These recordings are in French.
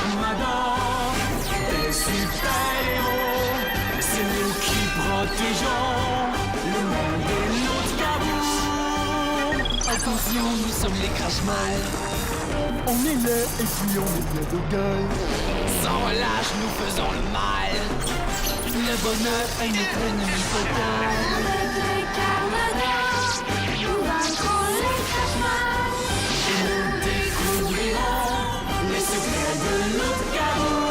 Carmador, des super-héros, c'est nous qui protégeons le monde de notre cabout. Attention, nous sommes les Crashmal. On est là et puis on est bien de gueule. Sans relâche, nous faisons le mal. Le bonheur est notre ennemi total. Les Carmador, nous vaincrons les Crashmal. Et nous découvrirons les secrets de notre cabout.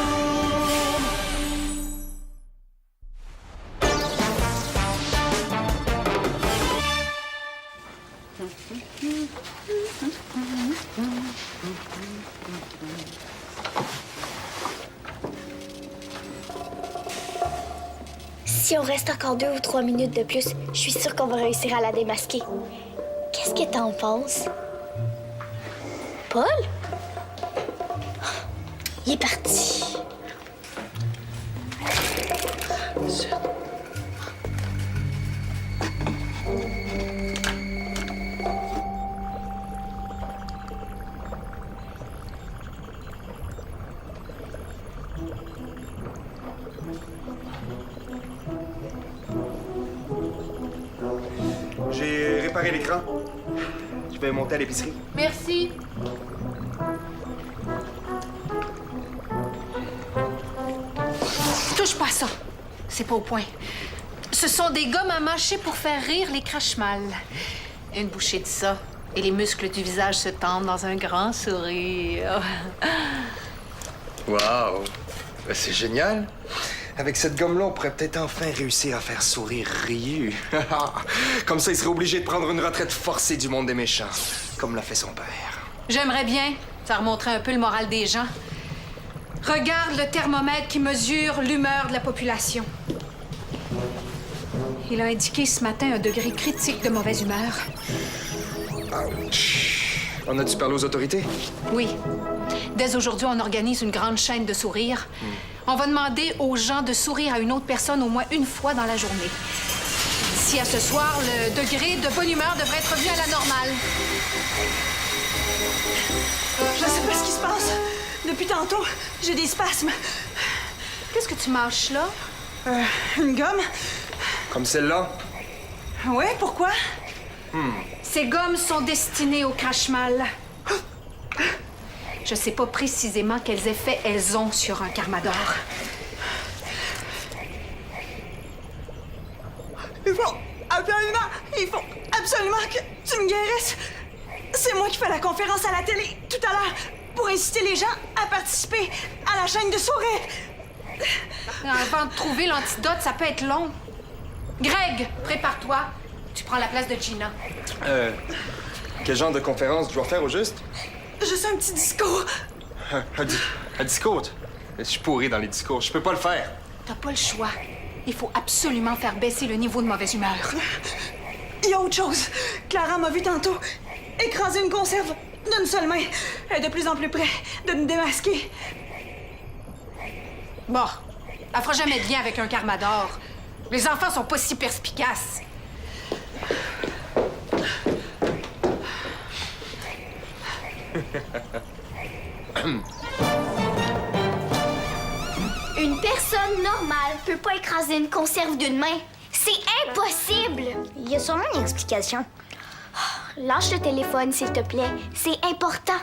Si on reste encore 2 ou 3 minutes de plus, je suis sûre qu'on va réussir à la démasquer. Qu'est-ce que t'en penses? Paul? Il est parti. J'ai réparé l'écran. Je vais monter à l'épicerie. Merci. Touche pas à ça. C'est pas au point. Ce sont des gommes à mâcher pour faire rire les Crashmal. Une bouchée de ça, et les muscles du visage se tendent dans un grand sourire. Wow! C'est génial! Avec cette gomme-là, on pourrait peut-être enfin réussir à faire sourire Ryu. Comme ça, il serait obligé de prendre une retraite forcée du monde des méchants, comme l'a fait son père. J'aimerais bien. Ça remonterait un peu le moral des gens. Regarde le thermomètre qui mesure l'humeur de la population. Il a indiqué ce matin un degré critique de mauvaise humeur. Ouch! On a dû parler aux autorités? Oui. Dès aujourd'hui, on organise une grande chaîne de sourires. On va demander aux gens de sourire à une autre personne au moins une fois dans la journée. D'ici à ce soir, le degré de bonne humeur devrait être revenu à la normale. Je sais pas ce qui se passe. Depuis tantôt, j'ai des spasmes. Qu'est-ce que tu mâches là? Une gomme? Comme celle-là? Ouais, pourquoi? Ces gommes sont destinées aux Crashmal. Je sais pas précisément quels effets elles ont sur un Carmador. Il faut absolument que tu me guérisses. C'est moi qui fais la conférence à la télé tout à l'heure pour inciter les gens à participer à la chaîne de sourires. Avant de trouver l'antidote, ça peut être long. Greg, prépare-toi. Tu prends la place de Gina. Quel genre de conférence je dois faire au juste? Juste un petit discours. Un discours? Je suis pourri dans les discours, je peux pas le faire. T'as pas le choix. Il faut absolument faire baisser le niveau de mauvaise humeur. Il y a autre chose. Clara m'a vu tantôt écraser une conserve d'une seule main. Elle est de plus en plus près de nous démasquer. Bon, elle fera jamais de lien avec un Carmador. Les enfants sont pas si perspicaces. Une personne normale peut pas écraser une conserve d'une main. C'est impossible! Il y a sûrement une explication. Lâche le téléphone, s'il te plaît. C'est important.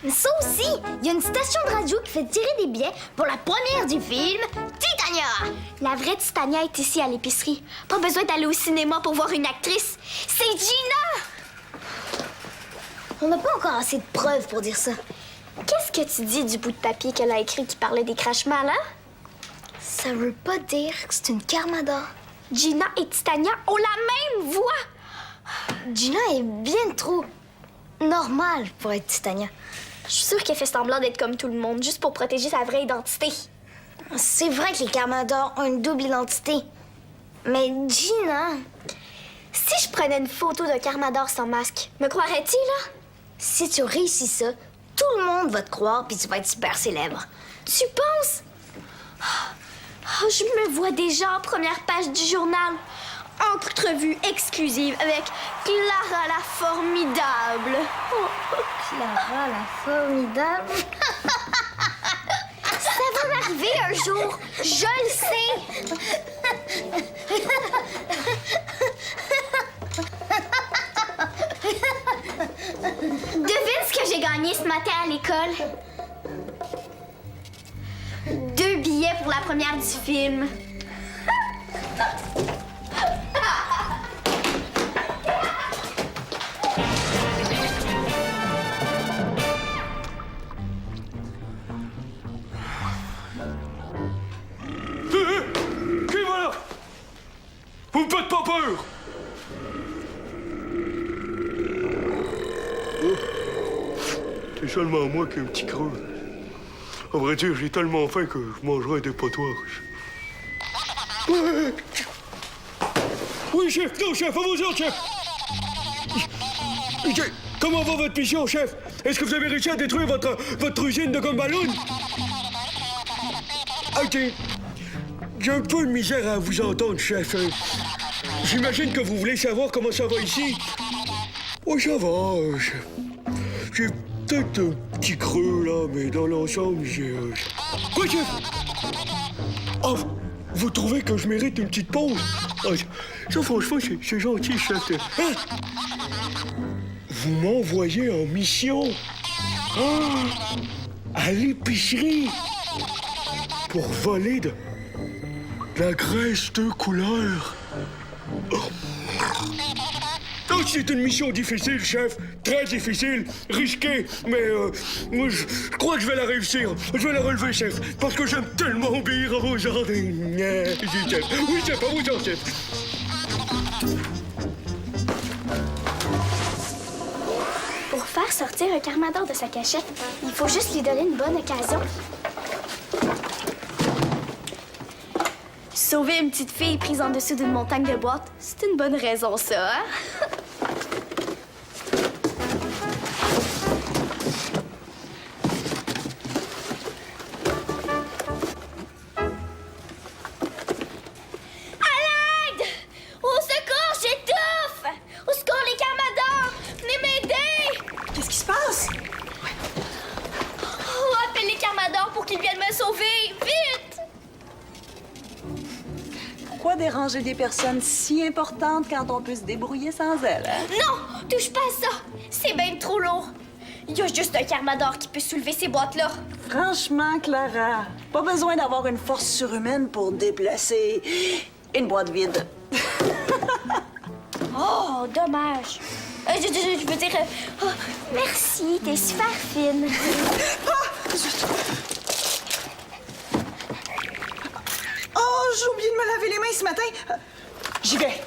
Ça aussi, il y a une station de radio qui fait tirer des billets pour la première du film Titania. La vraie Titania est ici à l'épicerie. Pas besoin d'aller au cinéma pour voir une actrice. C'est Gina! On n'a pas encore assez de preuves pour dire ça. Qu'est-ce que tu dis du bout de papier qu'elle a écrit qui parlait des Crashmal, hein? Ça veut pas dire que c'est une Carmador. Gina et Titania ont la même voix! Gina est bien trop normale pour être Titania. Je suis sûre qu'elle fait semblant d'être comme tout le monde, juste pour protéger sa vraie identité. C'est vrai que les Carmadors ont une double identité. Mais Gina... Si je prenais une photo d'un Carmador sans masque, me croirais-tu, là? Si tu réussis ça, tout le monde va te croire puis tu vas être super célèbre. Tu penses? Oh, je me vois déjà en première page du journal. Entrevue exclusive avec Clara la Formidable. Clara la Formidable. arriver un jour. Je le sais. Devine ce que j'ai gagné ce matin à l'école. 2 billets pour la première du film. Qui va là? Vous me faites pas peur! C'est seulement moi qui ai un petit creux. À vrai dire, j'ai tellement faim que je mangerai des potoirs. Oui, chef! Non, chef! À vos ordres, chef! Comment va votre mission, chef? Est-ce que vous avez réussi à détruire votre usine de gomme ballon? OK. J'ai un peu de misère à vous entendre, chef. J'imagine que vous voulez savoir comment ça va ici. Oui, ça va. J'ai peut-être un petit creux, là, mais dans l'ensemble, j'ai... Quoi, chef? Oh, vous trouvez que je mérite une petite pause? Ah, ça, franchement, c'est gentil, chef. Ah! Vous m'envoyez en mission? Ah! À l'épicerie? Pour voler de la graisse de couleur? Oh. Oh, c'est une mission difficile, chef. Très difficile, risquée. Mais moi, je crois que je vais la réussir. Je vais la relever, chef. Parce que j'aime tellement obéir à vos ordres. Chef. Oui, chef, à vos ordres, chef. Pour faire sortir un carmador de sa cachette, il faut juste lui donner une bonne occasion. Sauver une petite fille prise en dessous d'une montagne de boîtes, c'est une bonne raison, ça, hein? À l'aide! Au secours, j'étouffe! Au secours, les carmadors! Venez m'aider! Qu'est-ce qui se passe? Oh, appelle les carmadors pour qu'ils viennent me sauver! Vite! Pourquoi déranger des personnes si importantes quand on peut se débrouiller sans elles, hein? Non! Touche pas à ça! C'est bien trop lourd! Il y a juste un carmador qui peut soulever ces boîtes-là. Franchement, Clara, pas besoin d'avoir une force surhumaine pour déplacer une boîte vide. Oh, dommage. Je veux dire... oh, merci, t'es super fine. Oh, j'ai oublié de me laver les mains ce matin. J'y vais.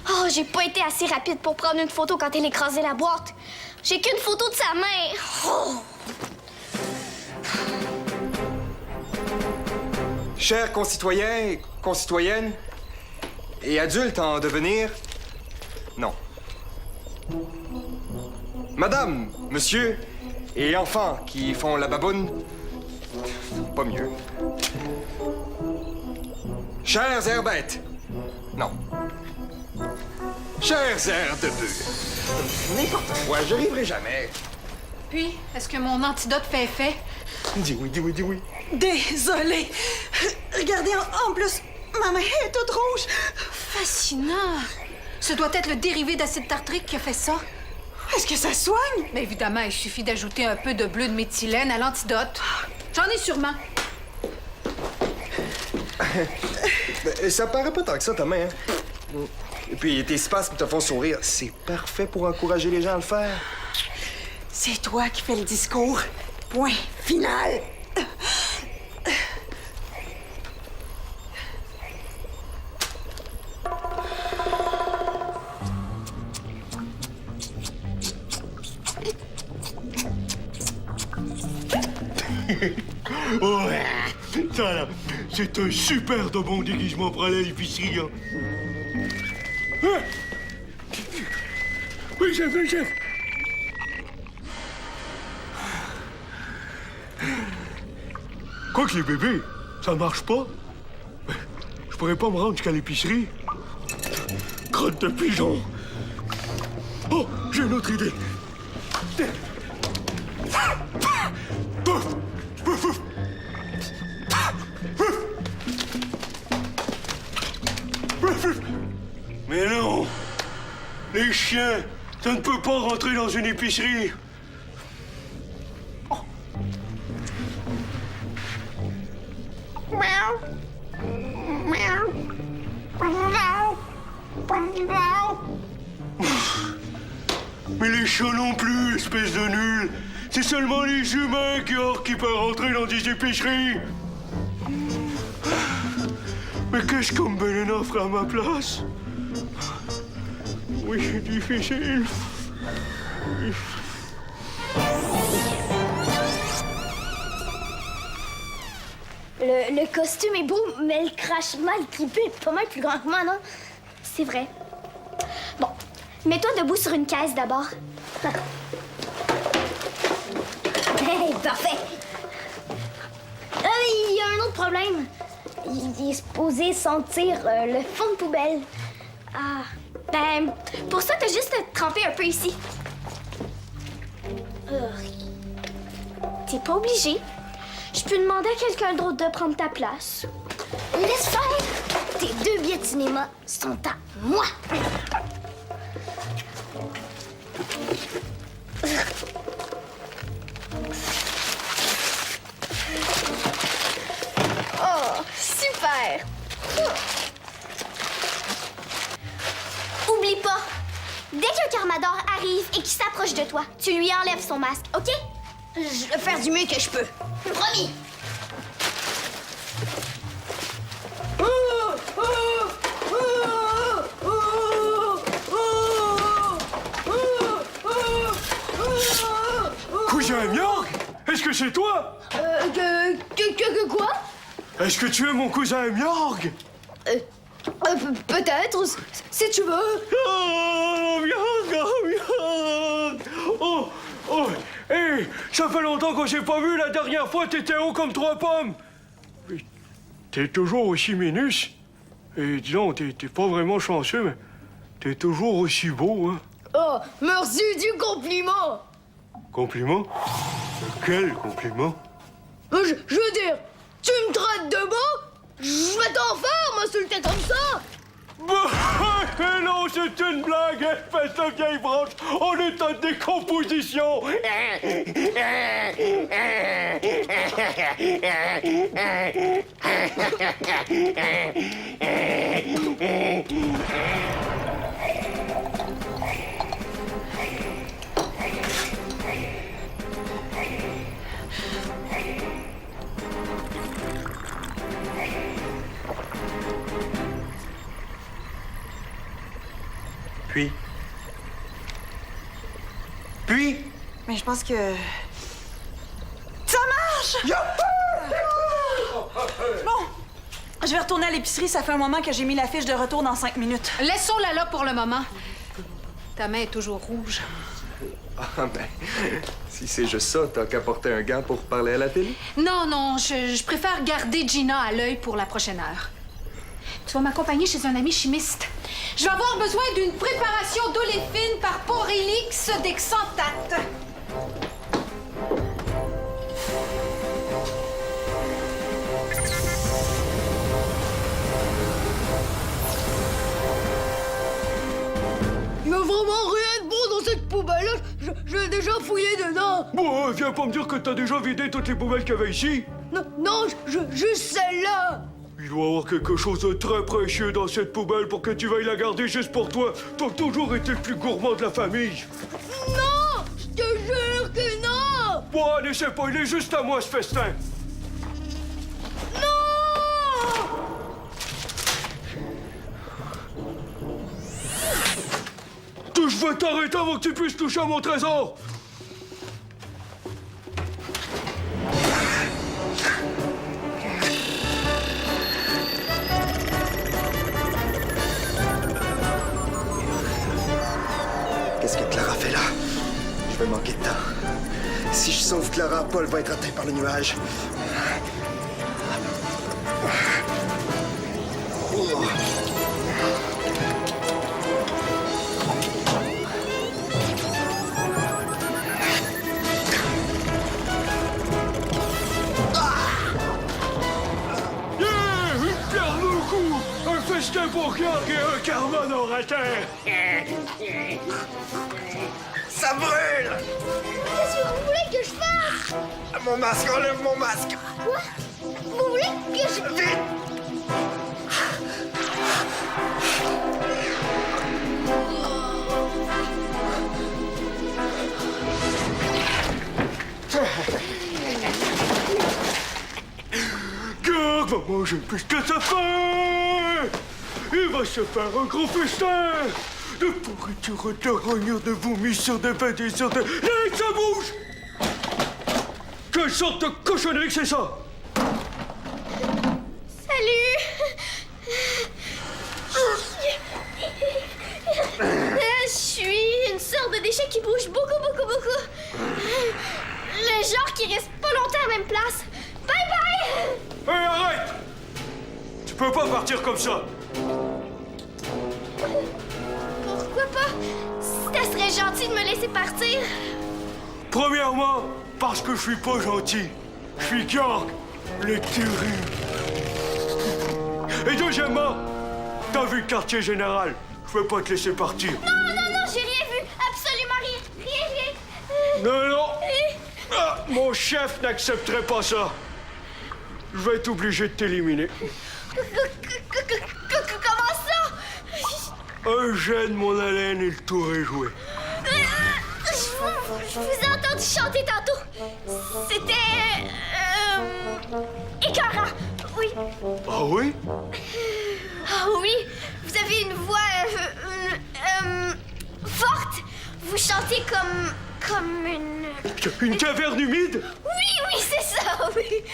Oh, j'ai pas été assez rapide pour prendre une photo quand elle écrasait la boîte. J'ai qu'une photo de sa main. Oh. Chers concitoyens et concitoyennes, et adultes en devenir, non. Madame, monsieur et enfants qui font la baboune, pas mieux. Chers airs bêtes, non. Chers airs de bœufs, n'importe quoi, je arriverai jamais. Puis, est-ce que mon antidote fait effet? Dis oui, dis oui, dis oui. Désolée. Regardez, en plus, ma main est toute rouge. Fascinant! Ce doit être le dérivé d'acide tartrique qui a fait ça. Est-ce que ça soigne? Mais évidemment, il suffit d'ajouter un peu de bleu de méthylène à l'antidote. J'en ai sûrement. Ça paraît pas tant que ça, ta main, hein? Et puis, tes spasmes te font sourire. C'est parfait pour encourager les gens à le faire. C'est toi qui fais le discours. Point final. Ouais, ça là, c'est un super de bon déguisement pour aller à l'épicerie, hein. Ah! Oui, chef, oui, chef. Quoi que les bébés, ça marche pas. Je pourrais pas me rendre jusqu'à l'épicerie. Crotte de pigeon. Oh, j'ai une autre idée. Mais non! Les chiens, ça ne peut pas rentrer dans une épicerie. Mais les chats non plus, espèce de nul. C'est seulement les humains qui peuvent rentrer dans des épiceries. Mais qu'est-ce que Belena fera à ma place? Oui, c'est difficile. Le costume est beau, mais le crachement, le creepy est pas mal plus grand que moi, non? C'est vrai. Bon, mets-toi debout sur une caisse d'abord. Hey, parfait! Il y a un autre problème. Il est supposé sentir le fond de poubelle. Ah, ben, pour ça, t'as juste à te tremper un peu ici. T'es pas obligé. Je peux demander à quelqu'un d'autre de prendre ta place. Laisse faire! Tes 2 billets de cinéma sont à moi! Oh, super! Oublie pas, dès qu'un Carmador arrive et qu'il s'approche de toi, tu lui enlèves son masque, OK? Je vais faire du mieux que je peux. Promis! Cousin Myorg, est-ce que c'est toi? Quoi? Est-ce que tu es mon cousin Myorg? Peut-être, si tu veux. Oh, Myorg, oh, Myorg! Oh, oh, hé, ça fait longtemps qu'on s'est pas vu. La dernière fois, t'étais haut comme 3 pommes. Mais t'es toujours aussi minus. Et dis donc, t'es pas vraiment chanceux, mais t'es toujours aussi beau, hein? Oh, merci du compliment. Compliment? Quel compliment? Je veux dire, tu me traites de beau? Je vais t'en faire, m'insulter comme ça. Bah, non, c'est une blague, espèce de vieille branche. On est en décomposition. Puis? Mais je pense que... Ça marche! Bon, je vais retourner à l'épicerie. Ça fait un moment que j'ai mis la fiche de retour dans 5 minutes. Laissons-la là pour le moment. Ta main est toujours rouge. Ah ben, si c'est juste ça, t'as qu'à porter un gant pour parler à la télé? Non, non, je préfère garder Gina à l'œil pour la prochaine heure. Tu vas m'accompagner chez un ami chimiste. Je vais avoir besoin d'une préparation d'oléfine par Porélix d'Exantate. Il y a vraiment rien de bon dans cette poubelle-là. J'ai déjà fouillé dedans. Bon, viens pas me dire que t'as déjà vidé toutes les poubelles qu'il y avait ici. Non, juste celle-là. Il doit y avoir quelque chose de très précieux dans cette poubelle pour que tu veuilles la garder juste pour toi. T'as toujours été le plus gourmand de la famille. Non, je te jure que non. Bon, allez, c'est pas, il est juste à moi, ce festin. Je vais t'arrêter avant que tu puisses toucher à mon trésor. Qu'est-ce que Clara fait là? Je vais manquer de temps. Si je sauve Clara, Paul va être atteint par le nuage. festin pour York et un karma dans la terre. Ça brûle! Qu'est-ce que vous voulez que je fasse? Mon masque, enlève mon masque! Quoi? Vous voulez que je... Vite! York va manger plus que sa faim. Il va se faire un gros festin de pourriture, de rognures, de vomissures, de pétissures, de... Hey, ça bouge! Quelle sorte de cochonnerie que c'est ça? Salut! Je suis une sorte de déchet qui bouge beaucoup. Le genre qui reste pas longtemps à la même place. Bye bye! Hey, arrête! Tu peux pas partir comme ça. Pourquoi pas? Ça serait gentil de me laisser partir. Premièrement, parce que je suis pas gentil. Je suis York, le terrible. Et deuxièmement, t'as vu le quartier général. Je vais pas te laisser partir. Non, j'ai rien vu. Absolument rien. Non. Ah, mon chef n'accepterait pas ça. Je vais être obligé de t'éliminer. Comment ça? Un jet de mon haleine et le tour est joué. Je vous ai entendu chanter tantôt. C'était... écœurant. Oui. Ah oui? Ah oui, vous avez une voix... forte. Vous chantez comme une... Une caverne humide? Oui, c'est ça, oui.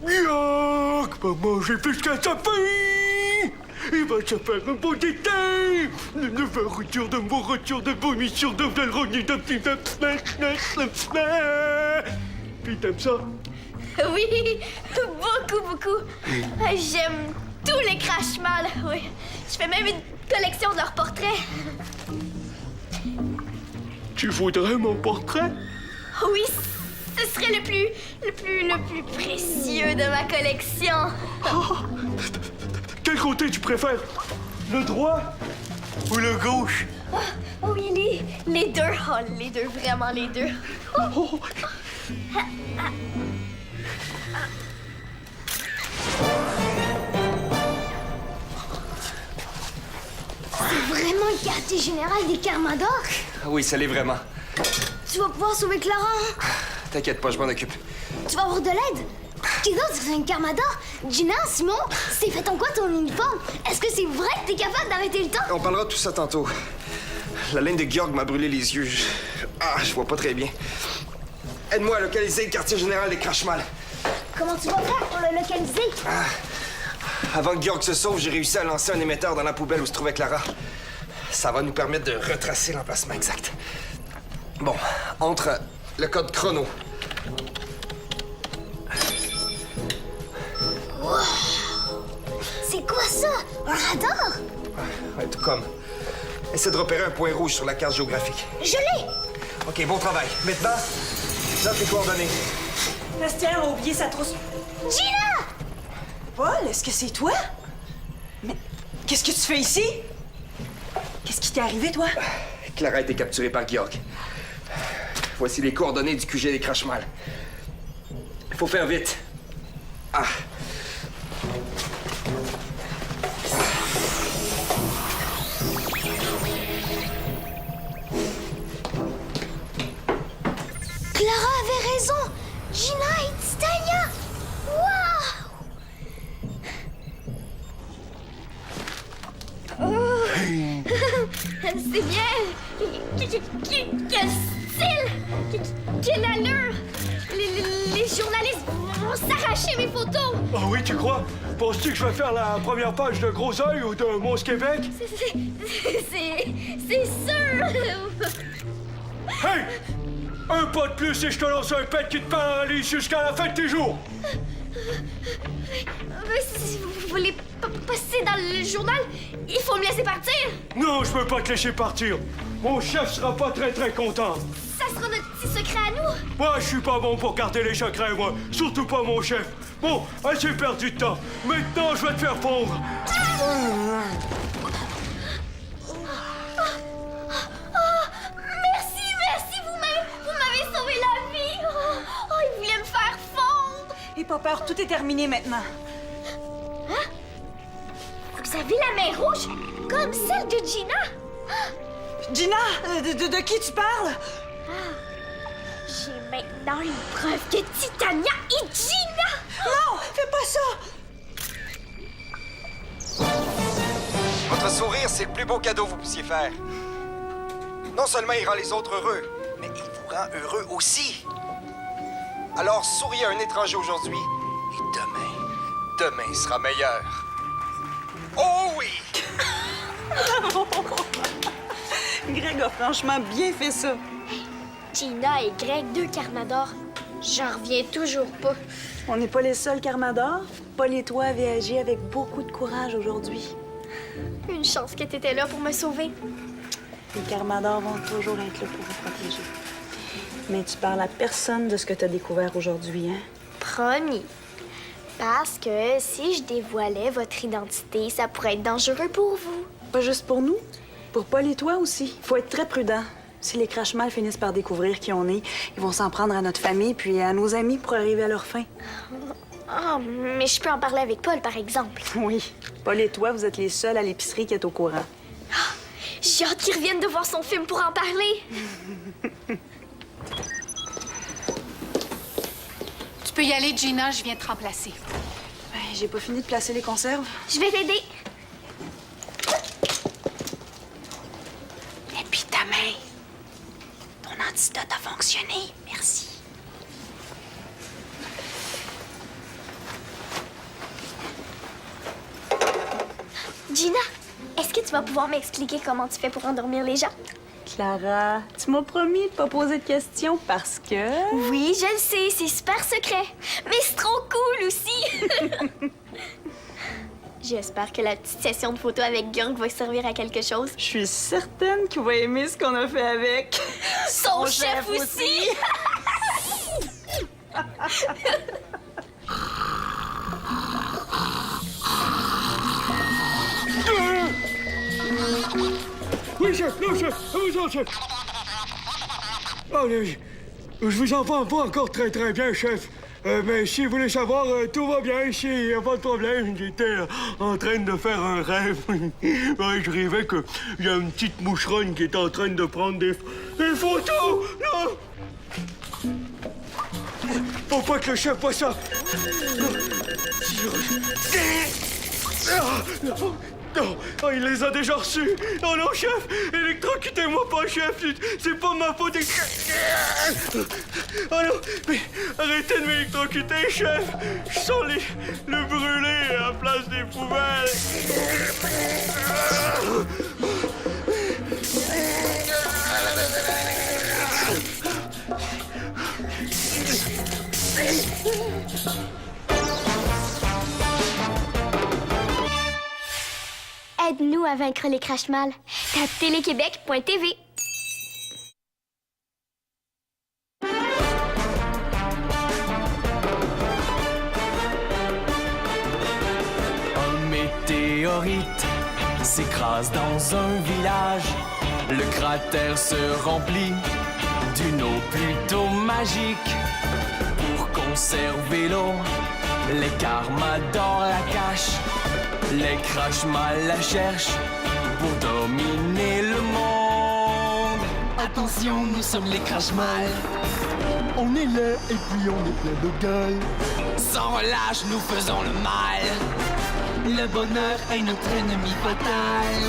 York va manger plus qu'à sa faim. Il va se faire un beau détail. De verrouture, de mourriture, de vomissure, de verrogne, de petits... Puis t'aimes ça? Oui, beaucoup. J'aime tous les Crash-Mal, oui. Je fais même une collection de leurs portraits. Tu voudrais mon portrait? Oui, ce serait le plus précieux de ma collection. Quel côté tu préfères? Le droit ou le gauche? Oui, les deux. Oh, les deux, vraiment les deux. Oh. C'est vraiment le quartier général des Carmador? Oui, ça l'est vraiment. Tu vas pouvoir sauver Clara, hein? T'inquiète pas, je m'en occupe. Tu vas avoir de l'aide? Qui d'autre c'est un Carmador? Gina, Simon, c'est fait en quoi ton uniforme? Est-ce que c'est vrai que t'es capable d'arrêter le temps? On parlera de tout ça tantôt. La laine de Georg m'a brûlé les yeux. Je vois pas très bien. Aide-moi à localiser le quartier général des Crashmal. Comment tu vas faire pour le localiser? Avant que Georg se sauve, j'ai réussi à lancer un émetteur dans la poubelle où se trouvait Clara. Ça va nous permettre de retracer l'emplacement exact. Bon, entre le code chrono. Wow! C'est quoi ça? Un radar? Ouais, tout comme. Essaie de repérer un point rouge sur la carte géographique. Je l'ai! OK, bon travail. Maintenant, là, tes coordonnées. Bastien a oublié sa trousse. Gina! Paul, est-ce que c'est toi? Mais qu'est-ce que tu fais ici? Qu'est-ce qui t'est arrivé, toi? Clara a été capturée par Georg. Voici les coordonnées du QG des Crashmal. Il faut faire vite. Clara avait raison! Gina et Titania! Waouh! C'est bien. Quel style! Quelle allure! Les journalistes vont s'arracher mes photos! Ah oui, tu crois? Penses-tu que je vais faire la première page de Gros Oeil ou de Mons Québec? C'est sûr! Hey! Un pas de plus et je te lance un pet qui te paralyse jusqu'à la fin de tes jours! Si vous voulez passer dans le journal, il faut me laisser partir! Non, je peux pas te laisser partir! Mon chef sera pas très content! Ça sera notre petit secret à nous! Moi, je suis pas bon pour garder les secrets, moi! Surtout pas mon chef! Bon, assez perdu de temps. Maintenant, je vais te faire fondre. Merci, vous m'avez sauvé la vie. Oh, il voulait me faire fondre. Et pas peur, tout est terminé maintenant. Vous avez la main rouge, comme celle de Gina. Gina, de qui tu parles? J'ai maintenant une preuve que Titania est Gina. Non, fais pas ça! Votre sourire, c'est le plus beau cadeau que vous puissiez faire. Non seulement il rend les autres heureux, mais il vous rend heureux aussi. Alors souriez à un étranger aujourd'hui, et demain sera meilleur. Oh oui! Greg a franchement bien fait ça. Gina et Greg, 2 Carmador. J'en reviens toujours pas. On n'est pas les seuls Carmador. Paul et toi avez agi avec beaucoup de courage aujourd'hui. Une chance que t'étais là pour me sauver. Les Carmador vont toujours être là pour vous protéger. Mais tu parles à personne de ce que tu as découvert aujourd'hui, hein? Promis. Parce que si je dévoilais votre identité, ça pourrait être dangereux pour vous. Pas juste pour nous, pour Paul et toi aussi. Faut être très prudent. Si les Crashmal finissent par découvrir qui on est, ils vont s'en prendre à notre famille puis à nos amis pour arriver à leur fin. Ah, mais je peux en parler avec Paul, par exemple. Oui. Paul et toi, vous êtes les seuls à l'épicerie qui est au courant. J'ai hâte qu'il revienne de voir son film pour en parler. Tu peux y aller, Gina, je viens te remplacer. Ben, j'ai pas fini de placer les conserves. Je vais t'aider. Et puis ta main. Ton antidote a fonctionné. Merci. Gina, est-ce que tu vas pouvoir m'expliquer comment tu fais pour endormir les gens? Clara, tu m'as promis de pas poser de questions parce que... Oui, je le sais, c'est super secret. Mais c'est trop cool aussi. J'espère que la petite session de photos avec Gurk va servir à quelque chose. Je suis certaine qu'il va aimer ce qu'on a fait avec. Son chef aussi. Oui, chef, non, chef, à vous autres, chef. Allez, je vous entends pas encore très bien, chef. Mais si vous voulez savoir, tout va bien ici, il n'y a pas de problème. J'étais en train de faire un rêve. Ouais, je rêvais qu'il y a une petite moucheronne qui est en train de prendre des photos. Non! Faut pas que le chef voit ça. Non! Non, oh, il les a déjà reçus. Oh non, chef, électrocutez-moi pas, chef. C'est pas ma faute. Oh non, mais arrêtez de m'électrocuter, chef. Je sens le brûler à la place des poubelles. Aide-nous à vaincre les Crashmal. Tape téléquébec.tv. Un météorite s'écrase dans un village. Le cratère se remplit d'une eau plutôt magique. Pour conserver l'eau, les Carmador la cachent. Les Crashmal la cherchent pour dominer le monde. Attention, nous sommes les Crashmal. On est là et puis on est plein de gueule. Sans relâche, nous faisons le mal. Le bonheur est notre ennemi fatal.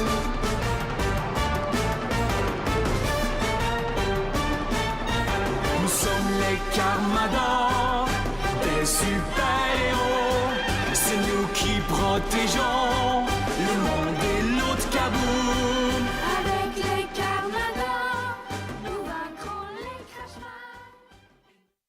Nous sommes les Carmador, des super-héros. C'est nous qui protégeons